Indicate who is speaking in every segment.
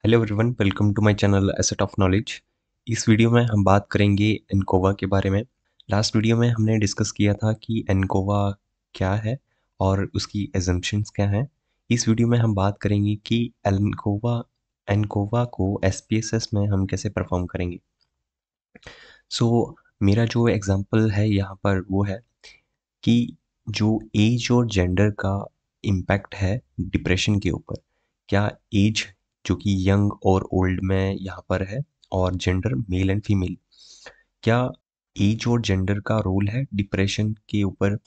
Speaker 1: Hello everyone, welcome to my channel asset of knowledge. इस video में हम बात करेंगे एनकोवा के बारे में। लास्ट वीडियो में हमने डिस्कस किया था कि एनकोवा क्या है और उसकी एजम्पशंस क्या हैं। इस वीडियो में हम बात करेंगे कि एनकोवा एनकोवा को एसपीएसएस में हम कैसे परफॉर्म करेंगे। मेरा जो एग्जांपल है यहाँ पर वो है कि जो एज और जेंडर का इम्पैक्ट है डिप्रेशन के ऊपर। क्या एज जो कि यंग और ओल्ड में यहाँ पर है, और जेंडर मेल एंड फीमेल, क्या एज और जेंडर का रोल है डिप्रेशन के ऊपर।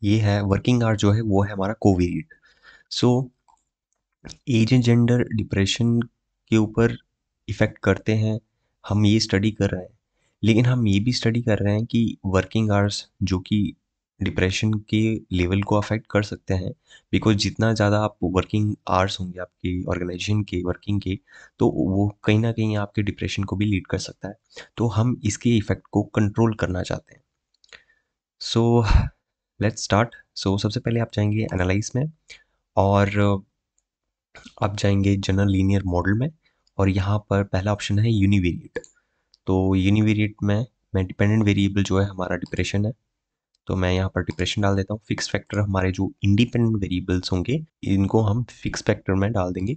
Speaker 1: ये है वर्किंग आवर जो है वो है हमारा COVID. So age and gender depression के ऊपर इफ़ेक्ट करते हैं, हम ये स्टडी कर रहे हैं। लेकिन हम ये भी स्टडी कर रहे हैं कि वर्किंग आवर्स जो कि डिप्रेशन के लेवल को अफेक्ट कर सकते हैं। बिकॉज जितना ज़्यादा आप वर्किंग आवर्स होंगे आपके ऑर्गेनाइजेशन के वर्किंग के, तो वो कहीं ना कहीं आपके डिप्रेशन को भी लीड कर सकता है। तो हम इसके इफ़ेक्ट को कंट्रोल करना चाहते हैं। So let's start. सबसे पहले आप जाएंगे एनालाइज में, और आप जाएंगे जनरल लीनियर मॉडल में, और यहाँ पर पहला ऑप्शन है यूनिवेरिएट। तो यूनिवेरिएट में मैं डिपेंडेंट वेरिएबल जो है हमारा डिप्रेशन है, तो मैं यहाँ पर डिप्रेशन डाल देता हूँ। फिक्स फैक्टर हमारे जो इंडिपेंडेंट वेरिएबल्स होंगे इनको हम फिक्स फैक्टर में डाल देंगे।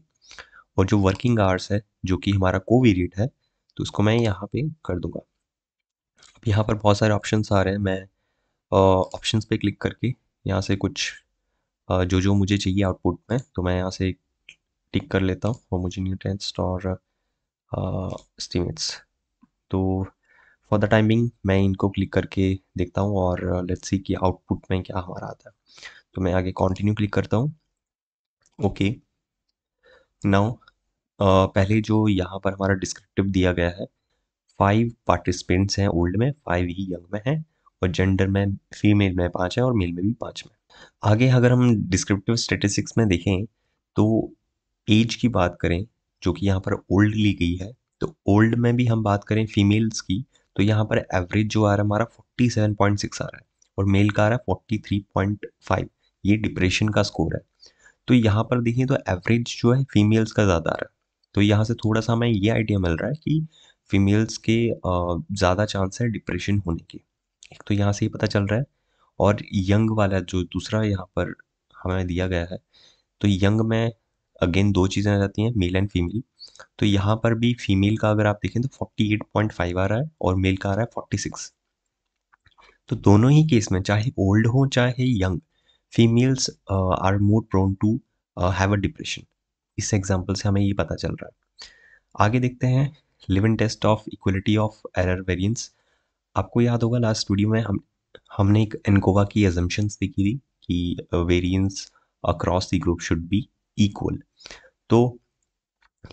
Speaker 1: और जो वर्किंग आवर्स है जो कि हमारा कोवेरिएट है, तो उसको मैं यहाँ पे कर दूंगा। अब यहाँ पर बहुत सारे ऑप्शंस आ रहे हैं। मैं ऑप्शंस पे क्लिक करके यहाँ से कुछ जो जो मुझे चाहिए आउटपुट में, तो मैं यहाँ से टिक कर लेता हूँ होमोजेनियस और एस्टिमेट्स। तो फॉर द टाइमिंग मैं इनको क्लिक करके देखता हूँ, और लेट्स सी कि आउटपुट में क्या हमारा आता है। तो मैं आगे कंटिन्यू क्लिक करता हूँ। ओके, नाउ पहले जो यहाँ पर हमारा डिस्क्रिप्टिव दिया गया है, 5 पार्टिसिपेंट्स हैं ओल्ड में, 5 ही यंग में हैं, और जेंडर में फीमेल में 5 है और मेल में भी 5 में। आगे अगर हम डिस्क्रिप्टिव स्टेटिस्टिक्स में देखें, तो एज की बात करें जो कि यहाँ पर ओल्ड ली गई है, तो ओल्ड में भी हम बात करें फीमेल्स की, तो यहाँ पर एवरेज जो आ रहा है हमारा 47.6 आ रहा है, और मेल का आ रहा है 43.5। ये डिप्रेशन का स्कोर है। तो यहाँ पर देखें तो एवरेज जो है फीमेल्स का ज़्यादा आ रहा है। तो यहाँ से थोड़ा सा हमें ये आइडिया मिल रहा है कि फीमेल्स के ज़्यादा चांस है डिप्रेशन होने के। एक तो यहाँ से ये पता चल रहा है। और यंग वाला जो दूसरा यहाँ पर हमें दिया गया है, तो यंग में अगेन दो चीज़ें आ जाती हैं, मेल एंड फीमेल। तो यहाँ पर भी फीमेल का अगर आप देखें तो 48.5 आ रहा है, और मेल का आ रहा है 46। तो दोनों ही केस में, चाहे ओल्ड हो चाहे young, females are more prone to have a depression. इस एग्जांपल से हमें ये पता चल रहा है। आगे देखते हैं Levene test of equality of error variance. आपको याद होगा लास्ट वीडियो में हमने एक एनकोवा की अजम्पशंस देखी थी कि variance across the group should be equal. तो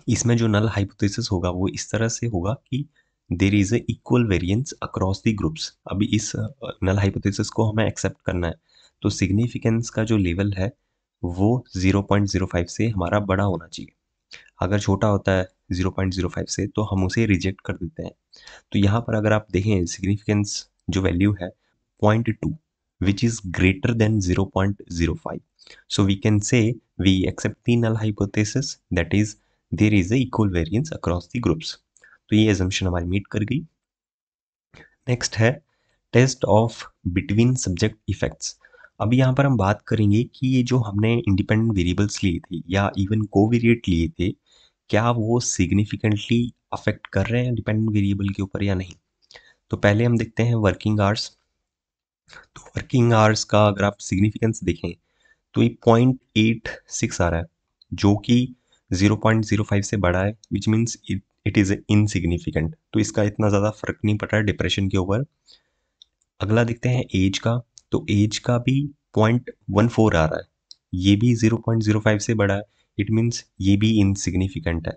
Speaker 1: इसमें जो नल हाइपोथेसिस होगा वो इस तरह से होगा कि there is a equal variance across the groups. अभी इस नल हाइपोथेसिस को हमें एक्सेप्ट करना है, तो सिग्निफिकेंस का जो लेवल है वो 0.05 से हमारा बड़ा होना चाहिए। अगर छोटा होता है 0.05 से, तो हम उसे रिजेक्ट कर देते हैं। तो यहाँ पर अगर आप देखें सिग्निफिकेंस जो वैल्यू है 0.2, which is greater than 0.05. So we can say we accept the null hypothesis, that is there is a equal variance across the groups. तो ये assumption हमारी मीट कर गई। नेक्स्ट है test of between subject effects. अभी यहाँ पर हम बात करेंगे कि ये जो हमने इंडिपेंडेंट वेरिएबल्स लिए थे या इवन कोवेरिएट लिए थे, क्या वो सिग्निफिकेंटली अफेक्ट कर रहे हैं डिपेंडेंट वेरिएबल के ऊपर या नहीं। तो पहले हम देखते हैं वर्किंग आवर्स। तो वर्किंग आवर्स का अगर आप सिग्निफिकेंस देखें, तो ये 0.86 आ रहा है, जो कि 0.05 से बड़ा है, which means it is insignificant. तो इसका इतना ज़्यादा फर्क नहीं पड़ रहा है डिप्रेशन के ऊपर। अगला देखते हैं एज का। तो एज का भी 0.14 आ रहा है, ये भी 0.05 से बड़ा है, इट मीन्स ये भी इनसिग्निफिकेंट है।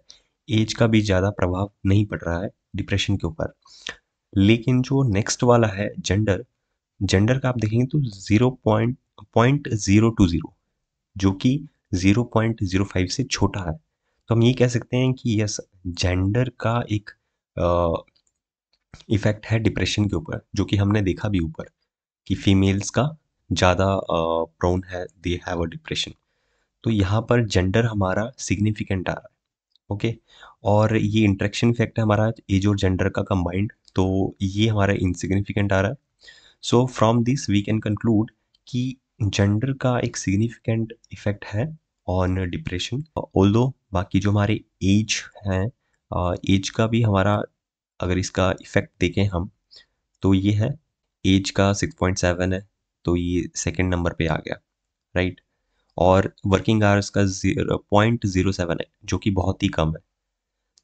Speaker 1: एज का भी ज़्यादा प्रभाव नहीं पड़ रहा है डिप्रेशन के ऊपर। लेकिन जो नेक्स्ट वाला है जेंडर, जेंडर का आप देखेंगे तो 0.020, जो कि 0.05 से छोटा है। तो हम ये कह सकते हैं कि यस, जेंडर का एक इफेक्ट है डिप्रेशन के ऊपर, जो कि हमने देखा भी ऊपर कि फीमेल्स का ज़्यादा प्रोन है, दे हैव अ डिप्रेशन। तो यहाँ पर जेंडर हमारा सिग्निफिकेंट आ रहा है। ओके। और ये इंटरेक्शन इफेक्ट है हमारा एज और जेंडर का कंबाइंड, तो ये हमारा इनसिग्निफिकेंट आ रहा है। So from this we can conclude कि जेंडर का एक सिग्निफिकेंट इफेक्ट है ऑन डिप्रेशन, ऑल्दो बाकी जो हमारे एज हैं, एज का भी हमारा अगर इसका इफेक्ट देखें हम, तो ये है एज का 6.7 है, तो ये सेकंड नंबर पे आ गया, राइट। और वर्किंग आवर्स का 0.07 है, जो कि बहुत ही कम है।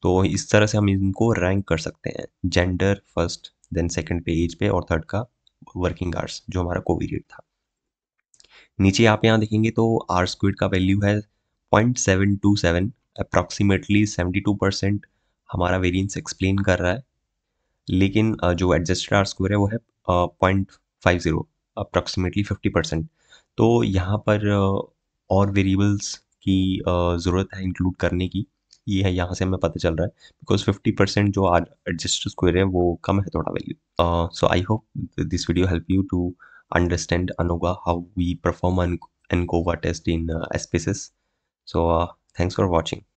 Speaker 1: तो इस तरह से हम इनको रैंक कर सकते हैं, जेंडर फर्स्ट, देन सेकंड पे एज पे, और थर्ड का वर्किंग आवर्स जो हमारा कोविड था। नीचे आप यहाँ देखेंगे तो आर स्क्वायर्ड का वैल्यू है 0.727, अप्रॉक्सीमेटली 72% हमारा वेरिएंस एक्सप्लेन कर रहा है। लेकिन जो एडजस्टेड आर स्क्वायर है वो है 0.50, अप्रॉक्सीमेटली 50%। तो यहाँ पर और वेरिएबल्स की ज़रूरत है इंक्लूड करने की, ये है यहाँ से हमें पता चल रहा है, बिकॉज 50% जो आज एडजस्टेड स्क्वायर है वो कम है थोड़ा value. So I hope this video help you to understand ANOVA, how we perform an ANCOVA test in SPSS. So thanks for watching.